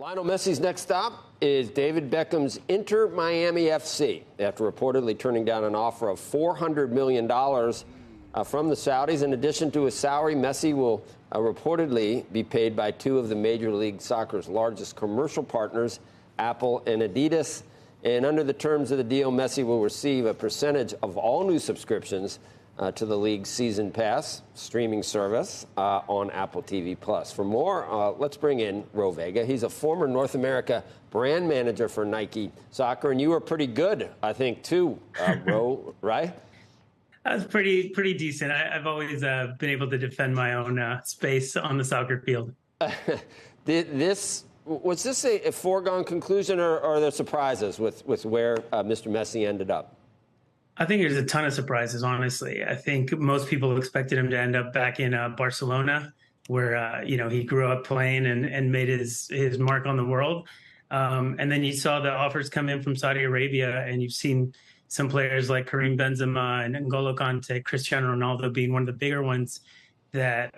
Lionel Messi's next stop is David Beckham's Inter Miami FC, after reportedly turning down an offer of $400 million from the Saudis. In addition to his salary, Messi will reportedly be paid by two of the Major League Soccer's largest commercial partners, Apple and Adidas. And under the terms of the deal, Messi will receive a percentage of all new subscriptions to the league's season pass streaming service on Apple TV+. For more, let's bring in Ro Vega. He's a former North America brand manager for Nike Soccer, and you were pretty good, I think, too, Ro, right? I was pretty decent. I've always been able to defend my own space on the soccer field. Was this a foregone conclusion, or are there surprises with where Mr. Messi ended up? I think there's a ton of surprises, honestly. I think most people expected him to end up back in Barcelona, where he grew up playing and made his mark on the world. And then you saw the offers come in from Saudi Arabia, and you've seen some players like Karim Benzema and N'Golo Kante, Cristiano Ronaldo being one of the bigger ones that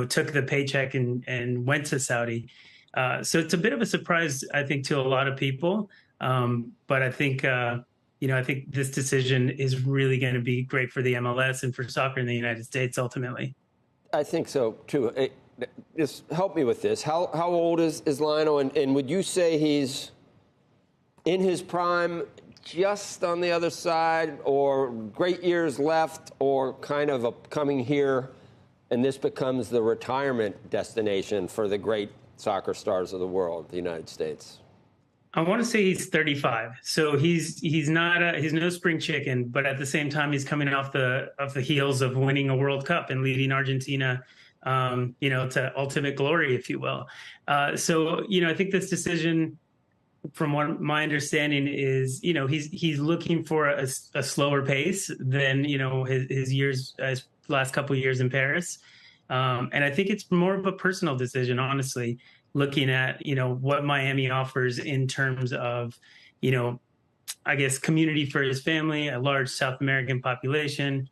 took the paycheck and went to Saudi. So it's a bit of a surprise, I think, to a lot of people. But I think I think this decision is really going to be great for the MLS and for soccer in the United States, ultimately. I think so, too. Just help me with this. How old is Lionel? And would you say he's in his prime, just on the other side, or great years left, or kind of coming here, and this becomes the retirement destination for the great soccer stars of the world, the United States? I want to say he's 35, so he's no spring chicken, but at the same time he's coming off the heels of winning a World Cup and leading Argentina, to ultimate glory, if you will. So I think this decision, from what my understanding is, he's looking for a slower pace than his last couple of years in Paris, and I think it's more of a personal decision, honestly. Looking at, what Miami offers in terms of, I guess, community for his family, a large South American population,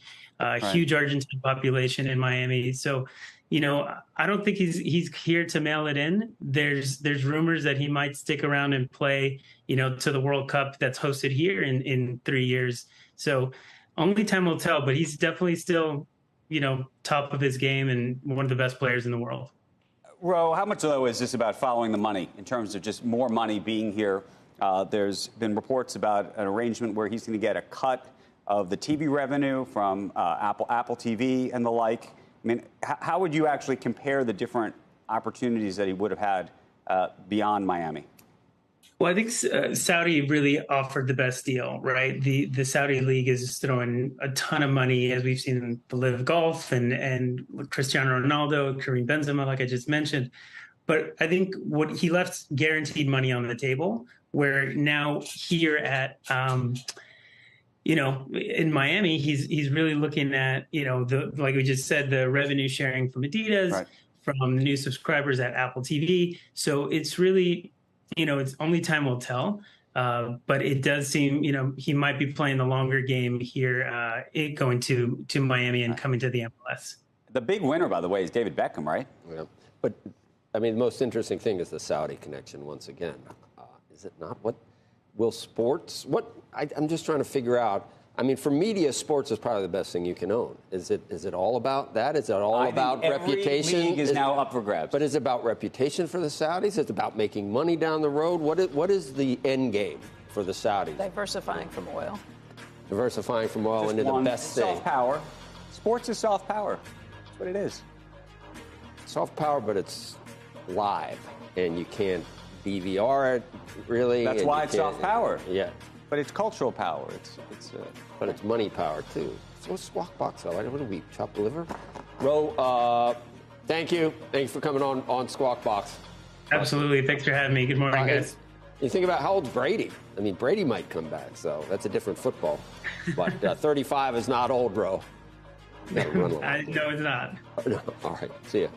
huge Argentine population in Miami. So, I don't think he's here to mail it in. There's rumors that he might stick around and play, to the World Cup that's hosted here in 3 years. So only time will tell, but he's definitely still, top of his game and one of the best players in the world. Ro, how much, though, is this about following the money in terms of just more money being here? There's been reports about an arrangement where he's going to get a cut of the TV revenue from Apple TV and the like. I mean, how would you actually compare the different opportunities that he would have had beyond Miami? Well, I think Saudi really offered the best deal, right? The Saudi league is throwing a ton of money, as we've seen in the Live Golf and Cristiano Ronaldo, Karim Benzema, like I just mentioned. But I think what he left guaranteed money on the table, where now here at, in Miami, he's really looking at, like we just said, the revenue sharing from Adidas, right, from the new subscribers at Apple TV. So it's really, it's only time will tell, but it does seem, he might be playing the longer game here, going to Miami and coming to the MLS. The big winner, by the way, is David Beckham, right? Yeah. But, I mean, the most interesting thing is the Saudi connection once again. Is it not? What will sports? I'm just trying to figure out. I mean, for media, sports is probably the best thing you can own. Is it all about that? Is it all about reputation? Every league is now up for grabs. But is it about reputation for the Saudis? Is it about making money down the road? What is the end game for the Saudis? Diversifying from oil. Diversifying from oil into the best thing. Soft power. Sports is soft power. That's what it is. Soft power, but it's live, and you can't DVR it, really. That's why it's soft power. Yeah. But it's cultural power. But it's money power, too. So what's Squawk Box, though? What do we, chopped liver? Ro, thank you. Thanks for coming on Squawk Box. Absolutely. Thanks for having me. Good morning, guys. You think about how old's Brady? I mean, Brady might come back, so that's a different football. But 35 is not old, Ro. No, it's not. All right. See ya.